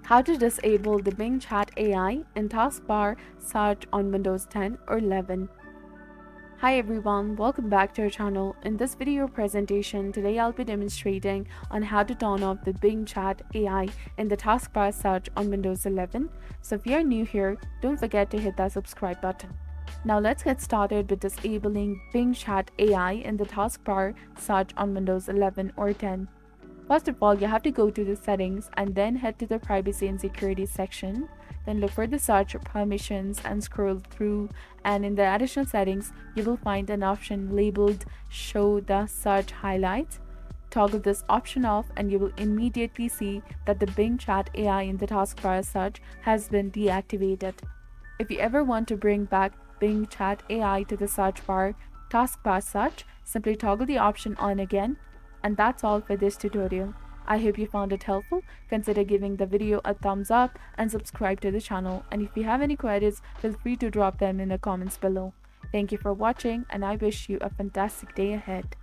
How to disable the Bing Chat AI in Taskbar search on Windows 10 or 11. Hi everyone, welcome back to our channel. In this video presentation, today I'll be demonstrating on how to turn off the Bing Chat AI in the Taskbar search on Windows 11. So if you're new here, don't forget to hit that subscribe button. Now let's get started with disabling Bing Chat AI in the Taskbar search on Windows 11 or 10. First of all, you have to go to the settings and then head to the privacy and security section. Then look for the search permissions and scroll through, and in the additional settings, you will find an option labeled show the search highlights. Toggle this option off and you will immediately see that the Bing Chat AI in the taskbar search has been deactivated. If you ever want to bring back Bing Chat AI to the search bar taskbar search, simply toggle the option on again. And that's all for this tutorial. I hope you found it helpful. Consider giving the video a thumbs up and subscribe to the channel. And if you have any queries, feel free to drop them in the comments below. Thank you for watching and I wish you a fantastic day ahead.